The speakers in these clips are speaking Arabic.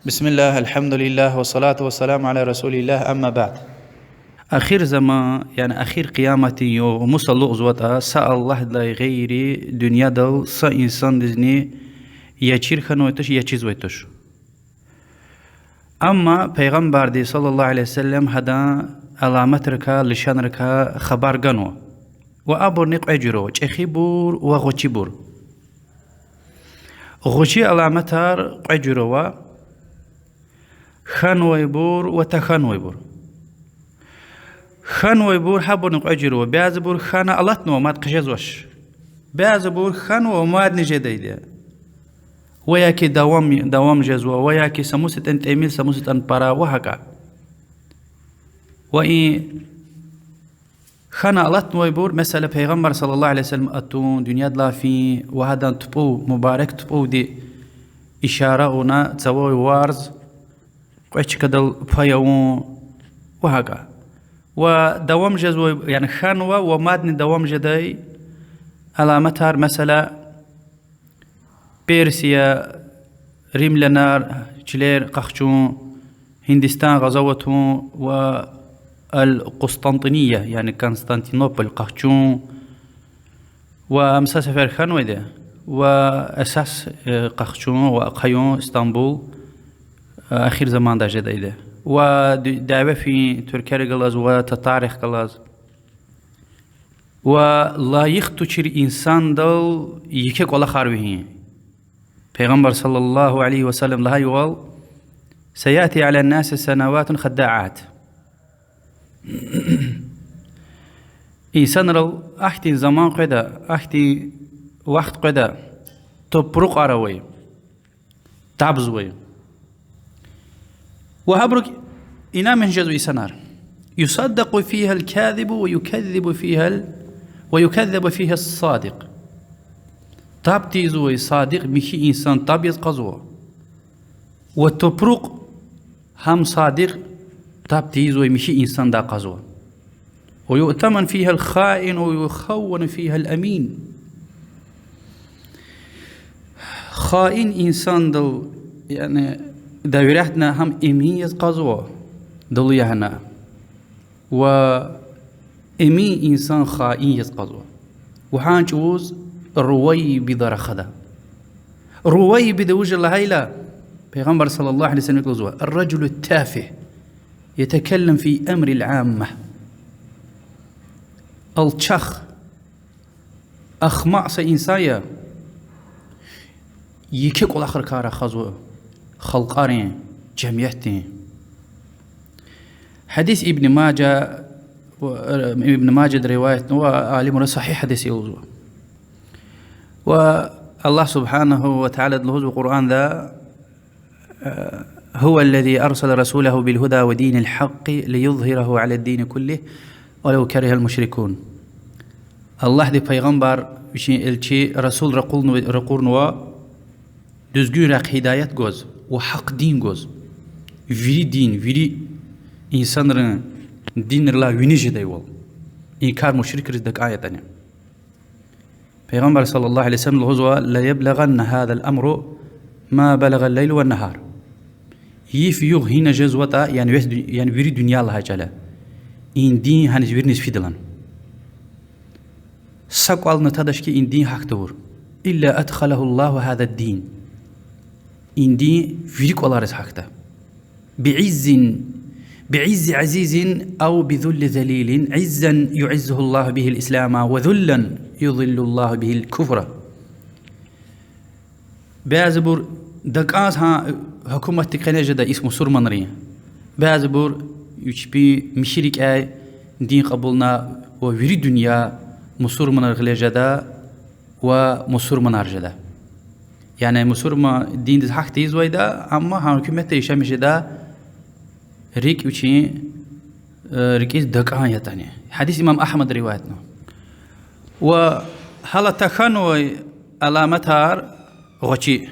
بسم الله الحمد لله والصلاة والسلام على رسول الله أما بعد. أخير زمان يعني أخير قيامتي ومصل لغزوة سأل الله لا غيري دنيا دل سا إنسان دزني يچير خنويتش يچيزويتش. أما پیغمبر دي صلى الله عليه وسلم هذا علامات ركا لشان ركا خبر غنو وأبور نق أجرو چخي بور وغوچي بور غوچي علامتار أجرو خانوي بور وتخانوي بور خانوي بور حبور نق أجرو بعض بور خانا ألاتنو ماد قجزوش بعض بور خانو ماد نجديده وياكي دوام جزوة وياكي سموسة أنت إيميل سموسة أن برا وهكا وإن خانا ألات نويبور مثلا پیغمبر صلى الله عليه وسلم أتون دنيا دلا في وهذا تبو مبارك تبو دي إشارة ونا تسوي وارز قويتش كدل فيون وهكا ودوام جزوة يعني خانوة ومادني دوام جداي علامتها مثلا بيرسيا ريم لنار تشلير قخشون هندستان غزوتهم والقسطنطينية يعني قسطنطينوبل قخشون ومساس فرخان ويدا وأساس قخشون وقيون اسطنبول أخير زمان دا جديدة ودعوة في تركيا قلاز وتتاريخ قلاز ولا يختشر إنسان دل يكيك ولا خاروهين پیغمبر صلى الله عليه وسلم لها يقول سيأتي على الناس سنوات خداعات إنسان رو أحتي زمان قدا أحتي وقت قدا تبرق أروي تعبزوي وهبرك إنا من جزء سنار يصدق فيها الكاذب ويكذب فيها الصادق تاب تيزوي صادق مشي إنسان تاب يزقزوه وتبرق هم صادق تاب تيزوي مشي إنسان دا قزوه ويؤتمن فيها الخائن ويخون فيها الأمين خائن إنسان دل يعني دايرتنا هم إمين يزقزوه دل يهنا وإمين إنسان خائن يزقزوه وحانجوز روي بدرخدا روي بدوج الله هيلا پیغمبر صلى الله عليه وسلم يقول الرجل التافه يتكلم في أمر العامة الشخ أخمع إنسايا يكيق الآخر كارا خزو خلقارين جميعتين حديث ابن ماجه رواية وعالم صحيح حديث يوزو والله سبحانه وتعالى له القرآن ذا هو الذي أرسل رسوله بالهدى ودين الحق ليظهره على الدين كله ولو كره المشركون الله دي پیغمبر الشي رسول رقورنوا düzgün rak hidayet göz ve hak din göz viri insanların dinlerla vinici de yol inkar müşrik rizdak ayetani پیغمبر صلى الله عليه وسلم الغزوة لا يبلغن هذا الأمر ما بلغ الليل والنهار يفيغ هنا جزوة يعني بري دنيا الله جل إن دين هنز برنس فيدلان سقال نتدش كي إن دين حق دور إلا أدخله الله هذا الدين إن دين فريق الله رز حق بعز عزيز أو بذل ذليل عزا يعزه الله به الإسلام وذلا يضل الله به الكفر بعزبور دقاز ها حكومة تقنية دا اسمه سرمنري بعزبور يشبي مشرك اي دين قبولنا وفي الدنيا مسرمنر غلجدا ومسرمنر جدا يعني مسرما دين دز حق تيز ويدا أما حكومة يشمش دا ريك وشي ريكيز دقان يتاني حديث إمام أحمد روايتنا وهلا تخانوي علامتها غشي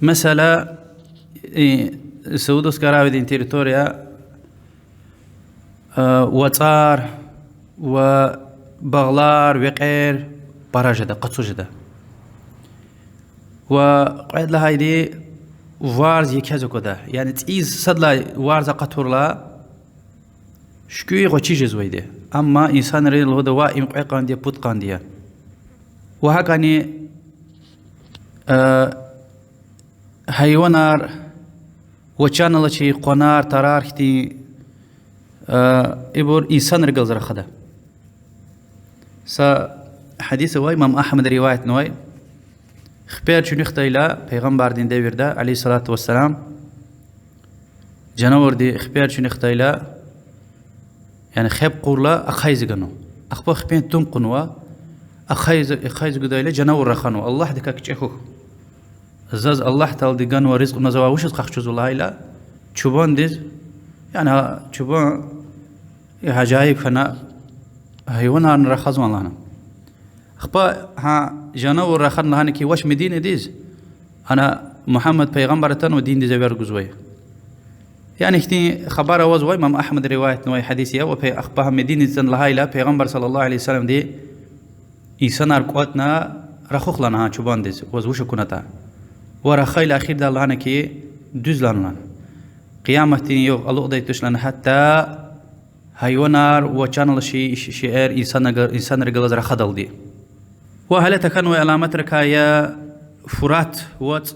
مثلا سعودوس كراوي دين تيريتوريا وطار وبغلار وقير براجدا قطسو جدا وقعد لها دي وارز يكازو كده يعني تيز صدلا وارز قطورلا شكوي غوشي جزويده أما إنسان ريل هذا وائم قانديا بوت قانديا وهكاني حيوانار وچان الله شيء قنار ترار كتي إبور إنسان رجال زر خدا حديث واي إمام أحمد رواية نوي خبر شنو اختيلا پیغمبر دين ديوردا عليه الصلاة والسلام جنور دي خبر شنو اختيلا يعني خيب قولا أخايز جنو أخبار خبين تم قنوا أخايز جدايلا جنور رخانو الله دكاك تشيخو زاز الله تعالى دي جنو رزق نزوا وش خخشوز الله إلا شوبان ديز يعني شوبان عجائب فنا هيونا نرخز والله أخبار ها جنور رخنا هنكي وش مدينة ديز أنا محمد پیغمبر تنو دين دي زبير جزوي يعني كتير خبر وزوي إمام أحمد رواية نوي حديثية وفي أخبار مدينة زن لهايلا پیغمبر صلى الله عليه وسلم دي إنسان أركوتنا رخوخ لنا ها شوبان ديز وزوش كونتا ورخيل أخير دا الله هنكي دوز لنا قيامتي يوغ الله دايتوش لنا حتى هيونار وچانل شعر إنسان رجال زر خدل دي وهل تكنوا علامات ركايا فرات وات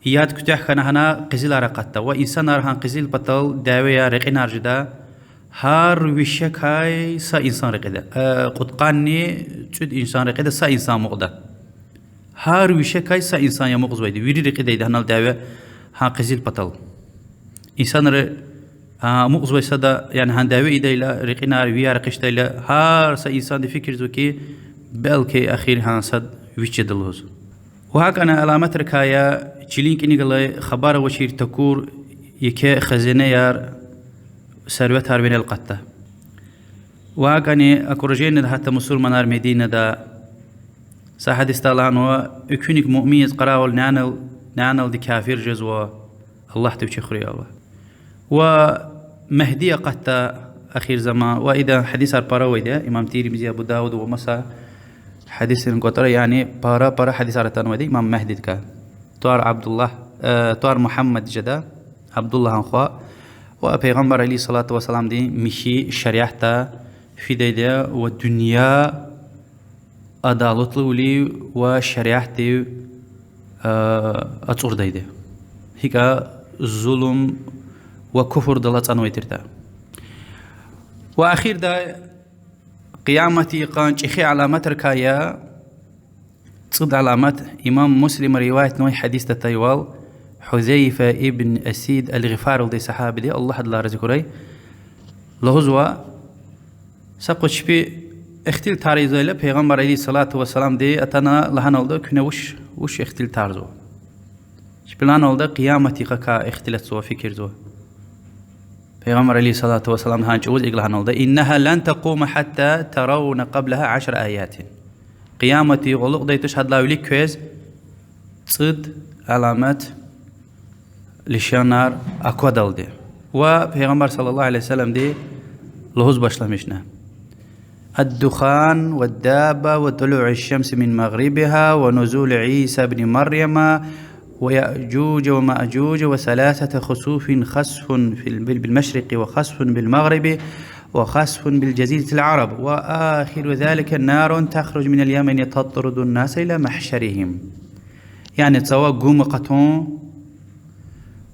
ياد كتاح كان هنا قزيل رقطة وإنسان رهان قزيل بطل داوية رقينار جدا هار وشك هاي سا إنسان رقيدة قد قاني تود إنسان رقيدة سا إنسان مقدة هار وشك هاي سا إنسان يمقز ويدي ويري رقيدة هنا الداوية ها قزيل بطل إنسان مقز ويسادا يعني هان داوية إيدا إلا رقينار ويا رقشتا إلا هار سا إنسان دي فكر زوكي بلكي أخير هان صد ويش دلوز وهاك أنا علامات ركايا تشيلينك إني قال خبر وشير تكور يكي خزينة يار ثروت هاربين القطة وهاك أني أكورجين حتى مسؤول منار مدينة دا ساحد استالان ويكونك مؤميز قراول نانل دي كافر جزوة الله تبشي خري الله ومهدية قطة أخير زمان وإذا حديث البراوي ده إمام تيرمذي أبو داود ومسا حديث القطر يعني بارا حديث أرتان ودي إمام مهدي كان طار عبد الله طار محمد جدا عبد الله أنخوا وبيغمبر عليه الصلاة والسلام دي مشي شريعته في ديدا والدنيا أدالت لي وشريعته أتصور ديدا هيك ظلم وكفر دلت أنو يترتا وأخير دا قيامتي قان شيخي علامات ركايا تصد علامات إمام مسلم رواية نوي حديث تايوال حذيفة ابن أسيد الغفار دي صحابي دي الله حد لا رزقوري لهزوا سقط شبي اختيل تاريزو إلا پیغمبر عليه الصلاة والسلام دي أتنا لهنا ولده كنا وش اختيل تارزو شبلان ولده قيامتي قا اختلت سوا فكر زو پیغمبر عليه الصلاة والسلام هانج أوز إقلها نولده إنها لن تقوم حتى ترون قبلها 10 آيات قيامتي غلق دي تشهد لا يوليك كويز تصد علامات لشانار أكودل دي وبيغمبر صلى الله عليه وسلم دي لهوز باشلمشنا الدخان والدابة وطلوع الشمس من مغربها ونزول عيسى بن مريم ويأجوج ومأجوج وثلاثة خسوف خسف بالمشرق وخسف بالمغرب وخسف بالجزيرة العرب وآخر ذلك نار تخرج من اليمن تطرد الناس إلى محشرهم يعني تسوى قوم قطون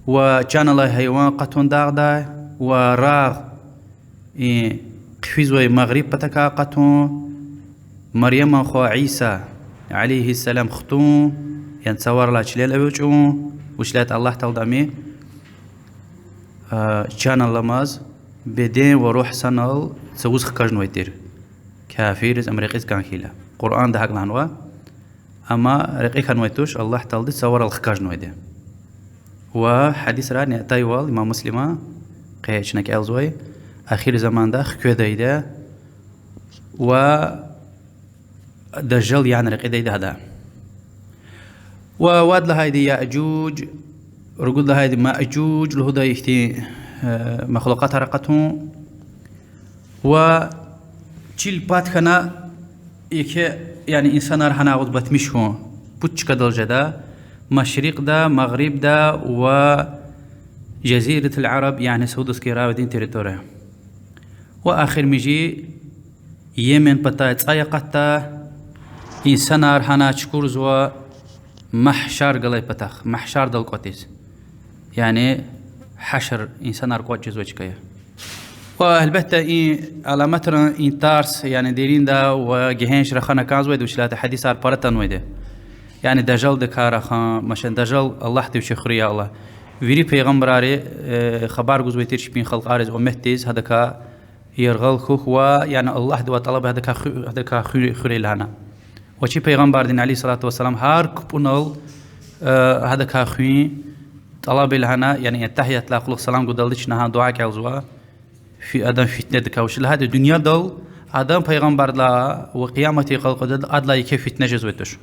وكان الله حيوان قطون داغدا وراغ قفزوا مغرب بتكا قطون مريم أخو عيسى عليه السلام خطون يعني تصور لا شليل أبوجو وشلات الله تلدمي كان اللماز بدين وروح سنال سوز خكاج نويتير كافيرز أمريكيز كان كيلا قرآن ده حق لهنوا أما رقيق نويتوش الله تلدي تصور الخكاج نويده وحديث راني تايوال إمام مسلمة قيشنك ألزوي أخير زمان ده خكوه دايده و دجال يعني رقيق دايده هذا وواد لهايدي يأجوج رقود لهايدي مأجوج لهدا يختي مخلوقات رقتهم وشيل بات خنا يك يعني إنسان رهنا عود بتمشون بتش كدل جدا مشرق دا مغرب دا وجزيرة العرب يعني سودس كيرا ودين تريتوريا. وآخر ميجي يمن بتا تايقتا إنسانار هنا تشكور زوا محشر قلي بتاخ محشر دل قوتيز يعني حشر إنسانار قوت جزوج كيا. والبته این علامت را این ترس يعني ديرين دا وجهنش رخنا كازويد وشلات حديث عن برتان ويده يعني دجال دكارا خان مشان دجال الله توش خريا الله ويري پیغمبر عليه خبر جزوي تيرش بين خلق عارض أمتيز هذا كا يرغل خوخ يعني الله دوا طلب هذا كا خري لنا وشي پیغمبر دين عليه الصلاة والسلام هار كبونال هذا كا خوي طلب لنا يعني التحية لا خلق سلام قدلش نها دعاء كالزوا في آدم فتنة دكاوش لهذا الدنيا دل آدم پیغمبر لا وقيامتي خلق دل أدلا يكفي فتنة جزوتش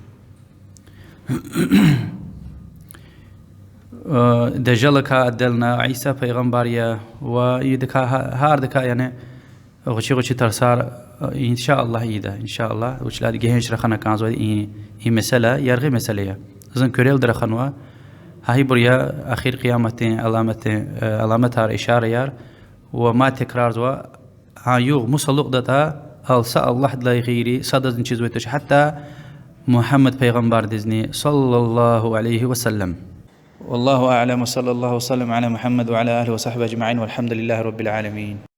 دجالك أدلنا عيسى پیغمبريا ويدكا هاردكا يعني غشي ترسار إن شاء الله يدا إن شاء الله وش لا جهنش رخنا كانزوا هي مسألة يرغي مسألة زين كريل درخنوا هاي بريا أخير قيامتين علامتها إشارة يار وما تكرار زوا عيوغ مصلق دتا ألسا الله لا يغيري صدد نشيزويتش حتى محمد پیغمبر دزني صلى الله عليه وسلم. والله أعلم وصلى الله وسلم على محمد وعلى آله وصحبه أجمعين والحمد لله رب العالمين.